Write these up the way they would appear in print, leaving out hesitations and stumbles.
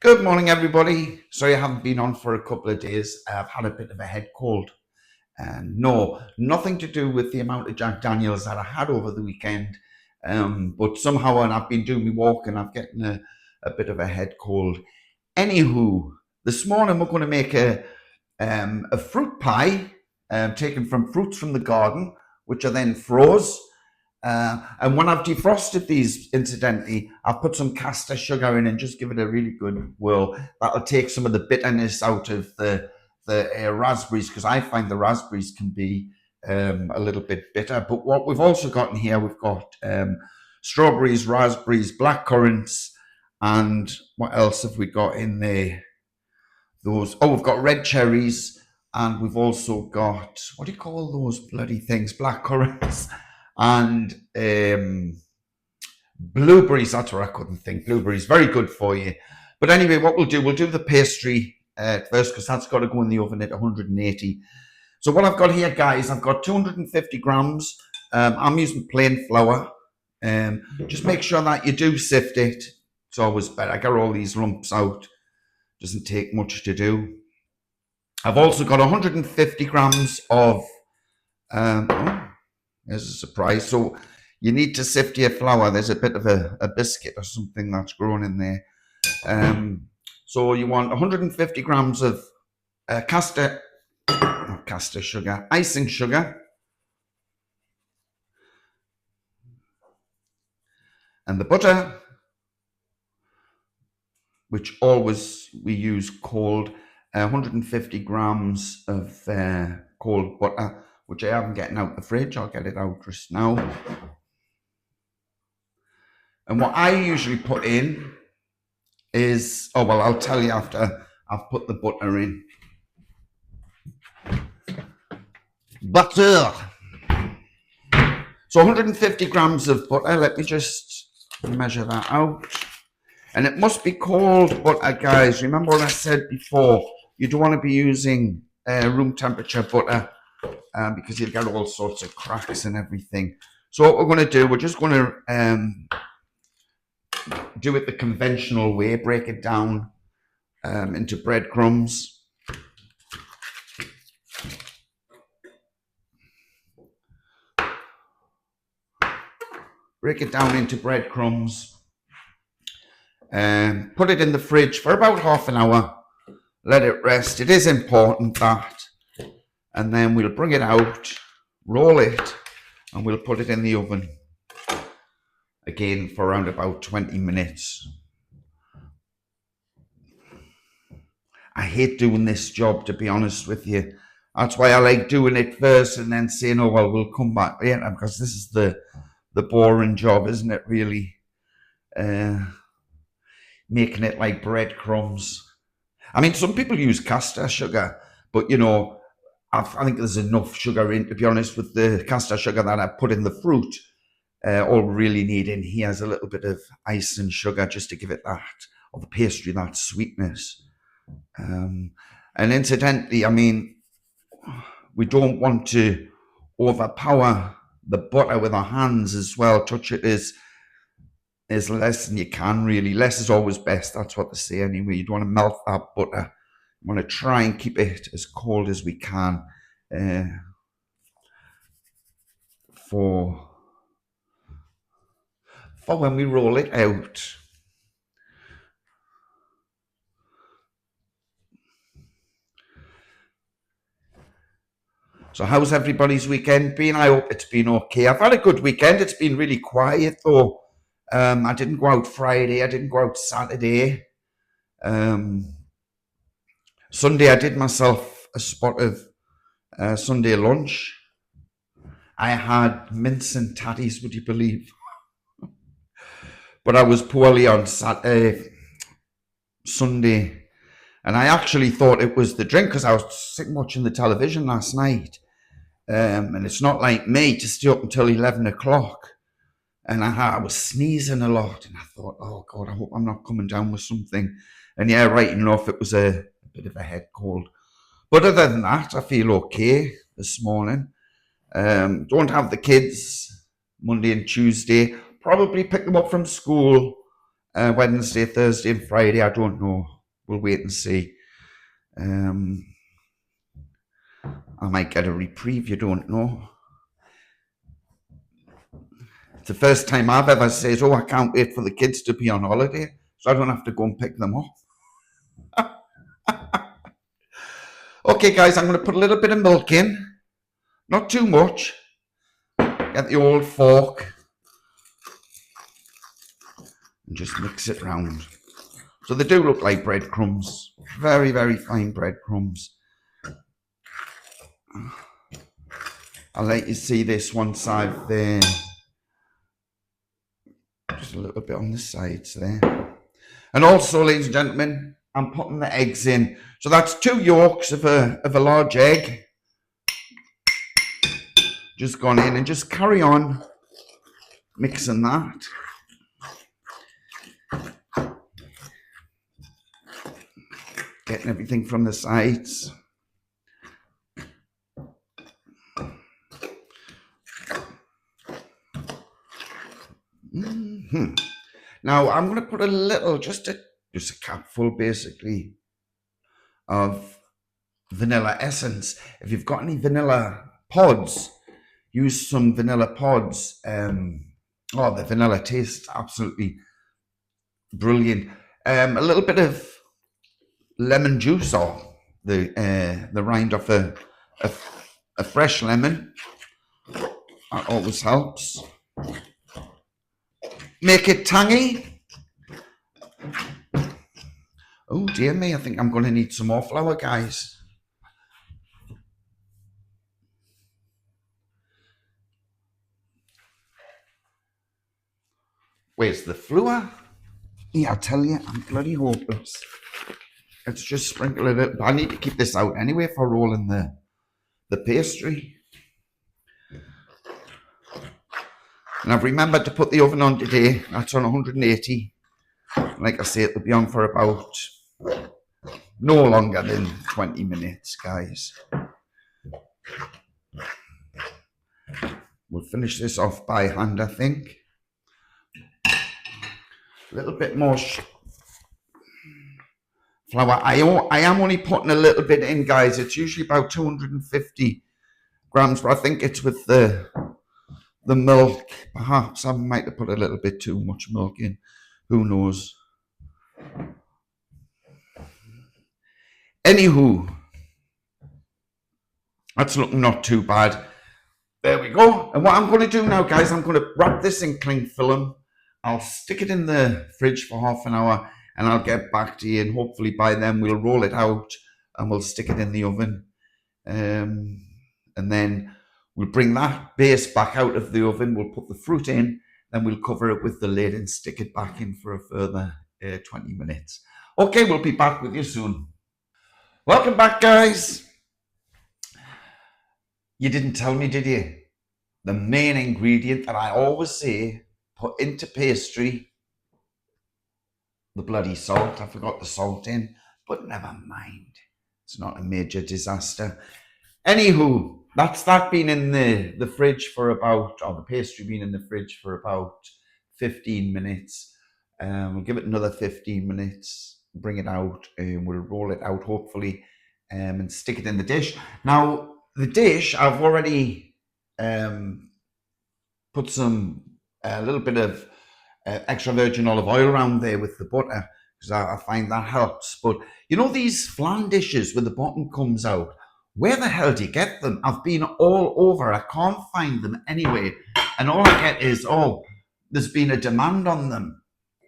Good morning, everybody. Sorry I haven't been on for a couple of days. I've had a bit of a head cold. And no, nothing to do with the amount of Jack Daniels that I had over the weekend. But somehow, when I've been doing my walk and I'm getting a bit of a head cold. Anywho, this morning we're going to make a fruit pie taken from fruits from the garden, which are then froze. And when I've defrosted these, incidentally, I've put some caster sugar in and just give it a really good whirl. That'll take some of the bitterness out of the raspberries, because I find the raspberries can be a little bit bitter. But what we've also got in here, we've got strawberries, raspberries, black currants, and what else have we got in there? We've got red cherries, and we've also got, what do you call those bloody things? Black currants and blueberries. That's what I couldn't think. Blueberries, very good for you. But anyway, what we'll do the pastry first, because that's got to go in the oven at 180. So what I've got here, guys, I've got 250 grams. I'm using plain flour. Just make sure that you do sift it. It's always better. I get all these lumps out. Doesn't take much to do. I've also got 150 grams of there's a surprise. So you need to sift your flour. There's a bit of a biscuit or something that's grown in there. So you want 150 grams of caster sugar, icing sugar. And the butter, which always we use cold, 150 grams of cold butter, which I am getting out the fridge. I'll get it out just now. And what I usually put in is, I'll tell you after I've put the butter in. Butter. So 150 grams of butter. Let me just measure that out. And it must be cold butter, guys. Remember what I said before. You don't want to be using room temperature butter because you'll get all sorts of cracks and everything. So what we're going to do, we're just going to do it the conventional way. Break it down into breadcrumbs. Break it down into breadcrumbs. Put it in the fridge for about half an hour. Let it rest. It is important that. And then we'll bring it out, roll it, and we'll put it in the oven. Again, for around about 20 minutes. I hate doing this job, to be honest with you. That's why I like doing it first and then saying, we'll come back later, because this is the boring job, isn't it, really? Making it like breadcrumbs. I mean, some people use caster sugar, but, I think there's enough sugar in, to be honest, with the caster sugar that I put in the fruit. All we really need in here is a little bit of ice and sugar just to give it that, or the pastry, that sweetness. And incidentally, I mean, we don't want to overpower the butter with our hands as well. Touch it is less than you can, really. Less is always best. That's what they say anyway. You don't want to melt that butter. You want to try and keep it as cold as we can for when we roll it out. So how's everybody's weekend been? I hope it's been okay. I've had a good weekend. It's been really quiet though. I didn't go out Friday. I didn't go out Saturday. Sunday, I did myself a spot of Sunday lunch. I had mince and tatties, would you believe? But I was poorly on Sunday. And I actually thought it was the drink because I was sitting watching the television last night. And it's not like me to stay up until 11 o'clock. And I was sneezing a lot. And I thought, oh, God, I hope I'm not coming down with something. And yeah, right enough, it was a bit of a head cold. But other than that, I feel okay this morning. Don't have the kids Monday and Tuesday. Probably pick them up from school Wednesday, Thursday, and Friday. I don't know. We'll wait and see. I might get a reprieve. You don't know. It's the first time I've ever said, "Oh, I can't wait for the kids to be on holiday, so I don't have to go and pick them up." Okay, guys, I'm going to put a little bit of milk in. Not too much. Get the old fork and just mix it round. So they do look like breadcrumbs. Very, very fine breadcrumbs. I'll let you see this one side there. Just a little bit on the sides there. And also, ladies and gentlemen, I'm putting the eggs in. So that's 2 yolks of a large egg. Just gone in and just carry on mixing that. Getting everything from the sides. Now I'm going to put a little, just a cupful basically of vanilla essence. If you've got any vanilla pods, use some vanilla pods. The vanilla tastes absolutely brilliant. A little bit of lemon juice or the rind of a fresh lemon. That always helps. Make it tangy. Oh dear me, I think I'm going to need some more flour, guys. Where's the flour? Yeah, I tell you, I'm bloody hopeless. Let's just sprinkle it up. I need to keep this out anyway for rolling the pastry. And I've remembered to put the oven on today. That's on 180. Like I say, it'll be on for about no longer than 20 minutes, guys. We'll finish this off by hand, I think. A little bit more flour. I am only putting a little bit in, guys. It's usually about 250 grams, but I think it's with the milk. Perhaps I might have put a little bit too much milk in. Who knows? Anywho, that's looking not too bad. There we go. And what I'm going to do now, guys, I'm going to wrap this in cling film. I'll stick it in the fridge for half an hour and I'll get back to you. And hopefully by then we'll roll it out and we'll stick it in the oven. And then we'll bring that base back out of the oven. We'll put the fruit in, then we'll cover it with the lid and stick it back in for a further 20 minutes. Okay, we'll be back with you soon. Welcome back, guys. You didn't tell me, did you? The main ingredient that I always say, put into pastry, the bloody salt. I forgot the salt in, but never mind. It's not a major disaster. Anywho, that's that been in the fridge for about, or the pastry been in the fridge for about 15 minutes. We'll give it another 15 minutes, bring it out, and we'll roll it out hopefully and stick it in the dish. Now, the dish, I've already put a little bit of extra virgin olive oil around there with the butter because I find that helps. But you know these flan dishes where the bottom comes out, where the hell do you get them? I've been all over. I can't find them anywhere. And all I get is, oh, there's been a demand on them.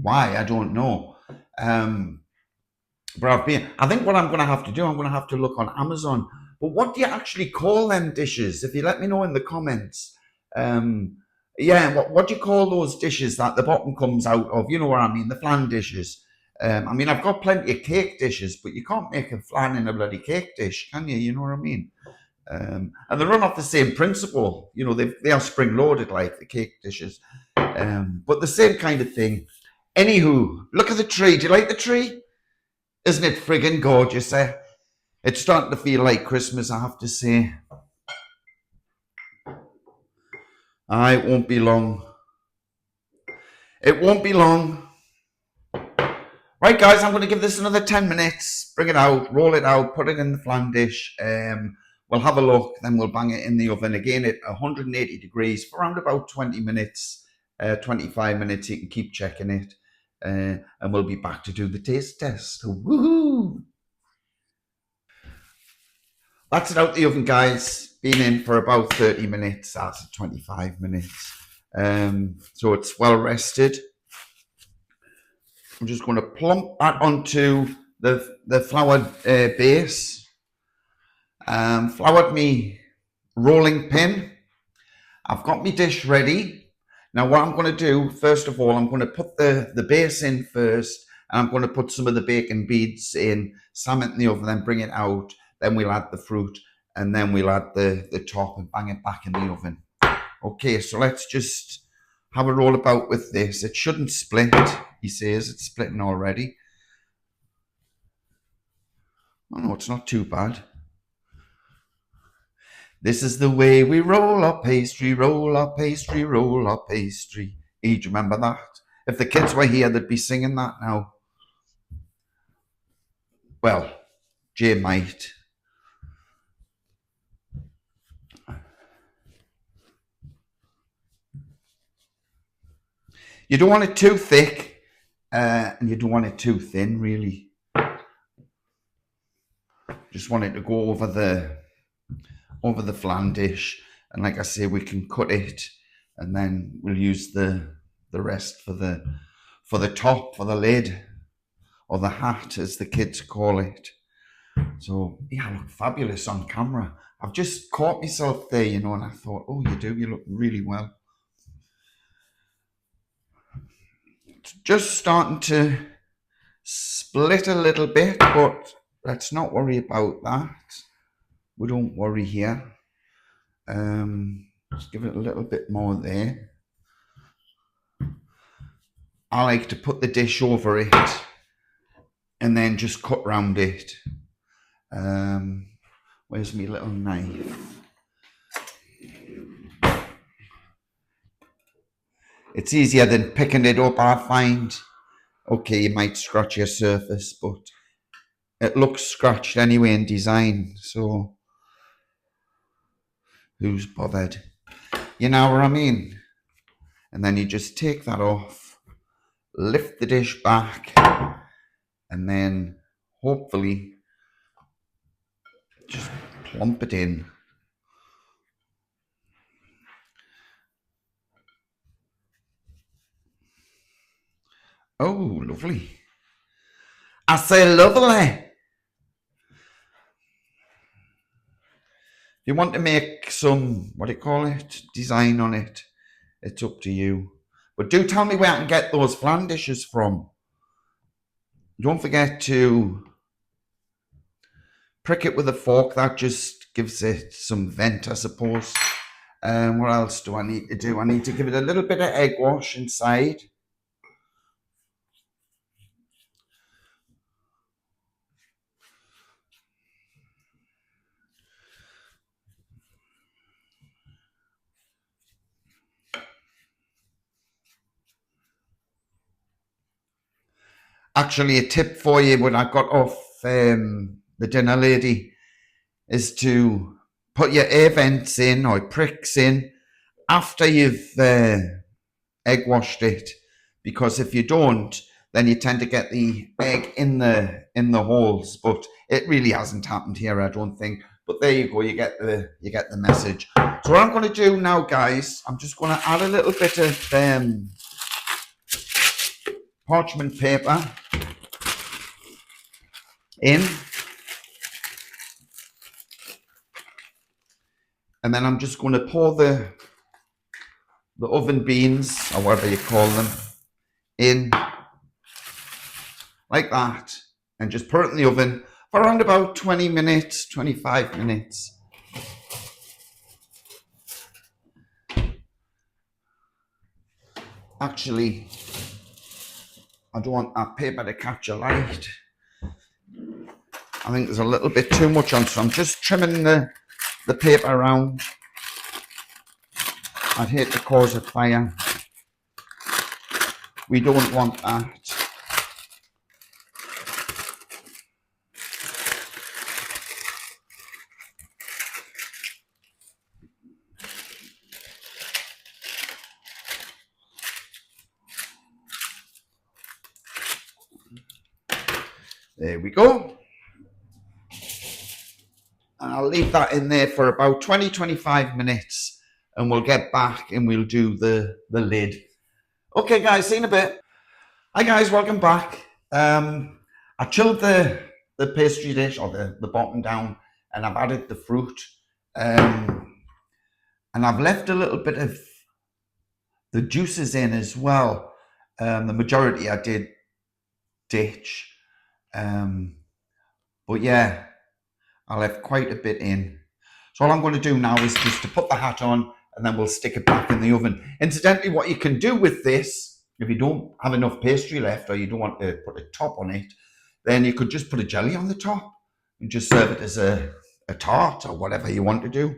Why? I don't know. But I think what I'm going to have to do, I'm going to have to look on Amazon. But what do you actually call them dishes? If you let me know in the comments. What do you call those dishes that the bottom comes out of? You know what I mean? The flan dishes. I mean, I've got plenty of cake dishes, but you can't make a flan in a bloody cake dish, can you? You know what I mean? And they run off the same principle. You know, they are spring loaded like the cake dishes. But the same kind of thing. Anywho, look at the tree. Do you like the tree? Isn't it friggin' gorgeous, eh? It's starting to feel like Christmas, I have to say. It won't be long. It won't be long. Right, guys, I'm going to give this another 10 minutes, bring it out, roll it out, put it in the flan dish. We'll have a look, then we'll bang it in the oven again at 180 degrees for around about 20 minutes, 25 minutes. You can keep checking it, and we'll be back to do the taste test. Woohoo! That's it out the oven, guys. Been in for about 30 minutes. That's 25 minutes. So it's well rested. I'm just going to plump that onto the floured base. Floured me rolling pin. I've got my dish ready. Now what I'm going to do, first of all, I'm going to put the base in first, and I'm going to put some of the bacon beads in, slam it in the oven, then bring it out. Then we'll add the fruit, and then we'll add the top and bang it back in the oven. Okay, so let's just have a roll about with this. It shouldn't split, he says. It's splitting already. Oh no, it's not too bad. This is the way we roll our pastry, roll our pastry, roll our pastry. Do you remember that? If the kids were here, they'd be singing that now. Well, Jay might. You don't want it too thick, and you don't want it too thin, really. Just want it to go over the flan dish, and like I say, we can cut it, and then we'll use the rest for the top, for the lid, or the hat, as the kids call it. So yeah, I look fabulous on camera. I've just caught myself there, and I thought, oh, you look really well. It's just starting to split a little bit, but let's not worry about that. We don't worry here. Just give it a little bit more there. I like to put the dish over it and then just cut round it. Where's my little knife? It's easier than picking it up, I find. Okay, you might scratch your surface, but it looks scratched anyway in design, so who's bothered? You know what I mean? And then you just take that off, lift the dish back, and then hopefully just plump it in. Oh, lovely. I say lovely. If you want to make some, what do you call it, design on it, it's up to you. But do tell me where I can get those flan dishes from. Don't forget to prick it with a fork. That just gives it some vent, I suppose. What else do I need to do? I need to give it a little bit of egg wash inside. Actually, a tip for you when I got off the dinner lady is to put your air vents in or pricks in after you've egg washed it, because if you don't, then you tend to get the egg in the holes. But it really hasn't happened here, I don't think. But there you go, you get the message. So what I'm going to do now, guys, I'm just going to add a little bit of parchment paper in, and then I'm just going to pour the oven beans, or whatever you call them, in like that, and just put it in the oven for around about 20 minutes, 25 minutes. Actually, I don't want that paper to catch a light. I think there's a little bit too much on, so I'm just trimming the paper around. I'd hate to cause a fire. We don't want that. There we go. And I'll leave that in there for about 20-25 minutes, and we'll get back and we'll do the lid. Okay, guys, see you in a bit. Hi, guys, welcome back. I chilled the pastry dish, or the bottom down, and I've added the fruit. And I've left a little bit of the juices in as well. The majority I did ditch. But yeah, I left quite a bit in. So all I'm going to do now is just to put the hat on, and then we'll stick it back in the oven. Incidentally, what you can do with this, if you don't have enough pastry left or you don't want to put a top on it, then you could just put a jelly on the top and just serve it as a tart or whatever you want to do.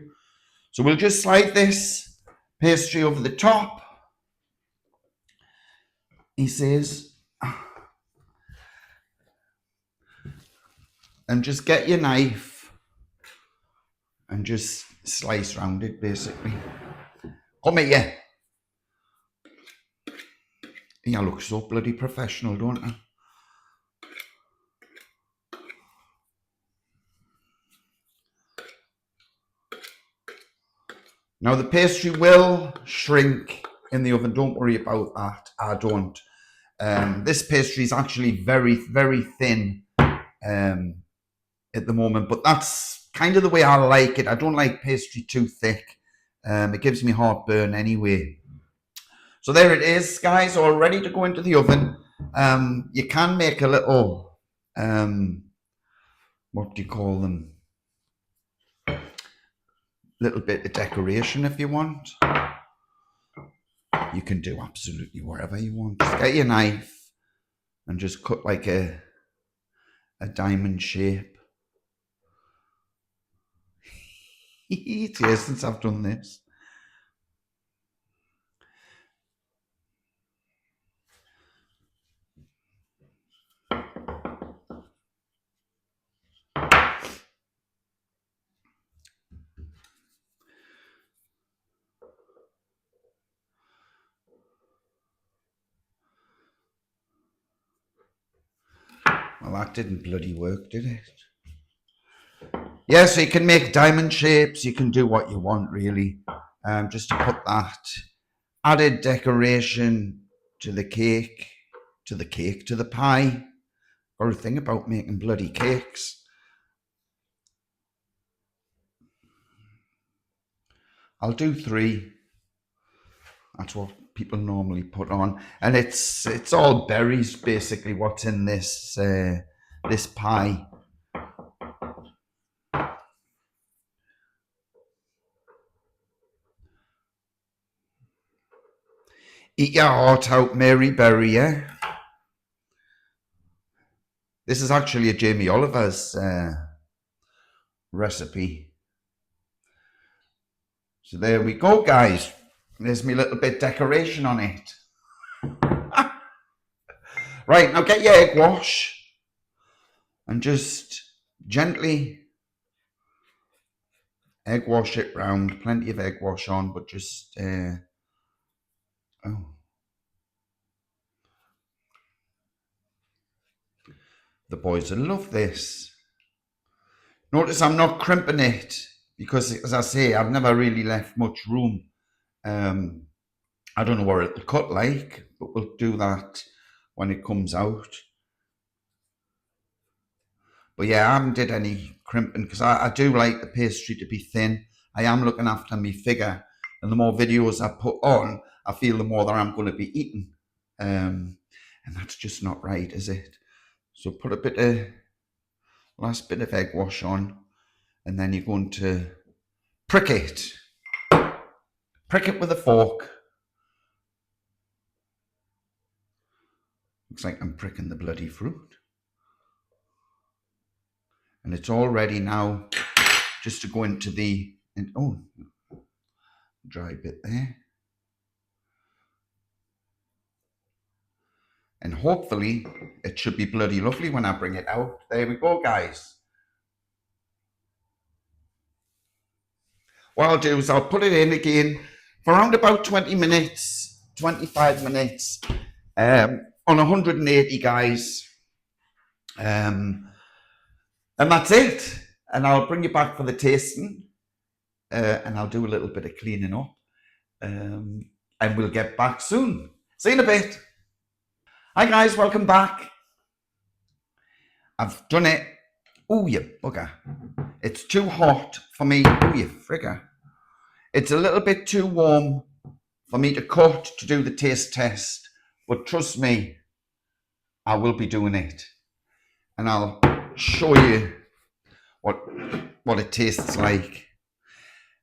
So we'll just slide this pastry over the top. He says, and just get your knife and just slice round it, basically. Come here. You look so bloody professional, don't you? Now the pastry will shrink in the oven. Don't worry about that. I don't. This pastry is actually very, very thin at the moment, but that's kind of the way I like it. I don't like pastry too thick. It gives me heartburn anyway. So there it is, guys, all ready to go into the oven. You can make a little, what do you call them? Little bit of decoration if you want. You can do absolutely whatever you want. Just get your knife and just cut like a diamond shape. It's years since I've done this. Well, that didn't bloody work, did it? Yeah, so you can make diamond shapes. You can do what you want, really. Just to put that added decoration to the cake, to the pie. Or a thing about making bloody cakes. I'll do 3. That's what people normally put on, and it's all berries basically. What's in this this pie? Eat your heart out, Mary Berry. Yeah. This is actually a Jamie Oliver's recipe. So there we go, guys. There's me little bit decoration on it. Right, now get your egg wash and just gently egg wash it round. Plenty of egg wash on, but just oh. The boys will love this. Notice I'm not crimping it because, as I say, I've never really left much room. I don't know where it'll cut like, but we'll do that when it comes out. But yeah, I haven't did any crimping because I do like the pastry to be thin. I am looking after my figure, and the more videos I put on, I feel the more that I'm going to be eating. And that's just not right, is it? So put a bit of, last bit of egg wash on, and then you're going to prick it. Prick it with a fork. Looks like I'm pricking the bloody fruit. And it's all ready now just to go into the, oh, dry bit there. And hopefully it should be bloody lovely when I bring it out. There we go, guys. What I'll do is I'll put it in again for around about 20 minutes, 25 minutes, on 180, guys. And that's it. And I'll bring you back for the tasting, and I'll do a little bit of cleaning up. And we'll get back soon. See you in a bit. Hi guys, welcome back. I've done it. Oh, you bugger. It's too hot for me. Oh, you frigger. It's a little bit too warm for me to cut to do the taste test. But trust me, I will be doing it. And I'll show you what it tastes like.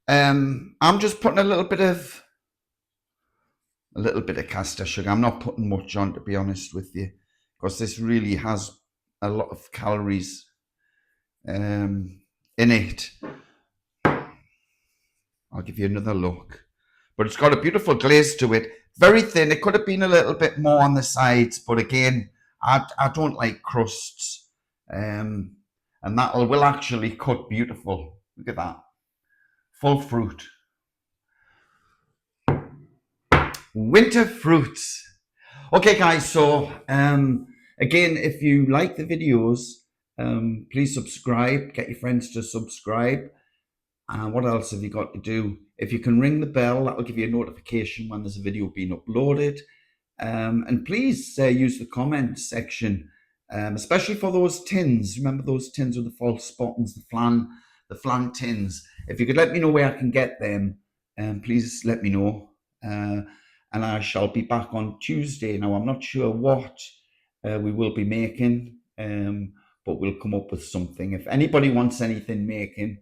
I'm just putting a little bit of caster sugar. I'm not putting much on, to be honest with you, because this really has a lot of calories in it. I'll give you another look. But it's got a beautiful glaze to it. Very thin. It could have been a little bit more on the sides, but again, I don't like crusts. And that will actually cut beautiful. Look at that. Full fruit. Winter fruits. Okay, guys, so again, if you like the videos, please subscribe. Get your friends to subscribe. What else have you got to do? If you can ring the bell, that will give you a notification when there's a video being uploaded. And please use the comments section, especially for those tins. Remember those tins with the false bottoms, the flan tins. If you could let me know where I can get them, please let me know. And I shall be back on Tuesday. Now, I'm not sure what we will be making, but we'll come up with something. If anybody wants anything making,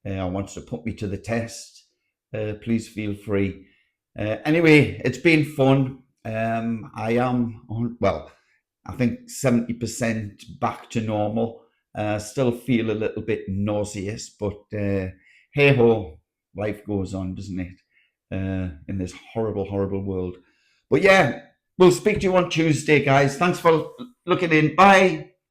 wants to put me to the test, please feel free. Anyway, it's been fun. I am well, I think 70% back to normal. Still feel a little bit nauseous, but hey ho, life goes on, doesn't it? In this horrible, horrible world. But yeah, we'll speak to you on Tuesday, guys. Thanks for looking in. Bye.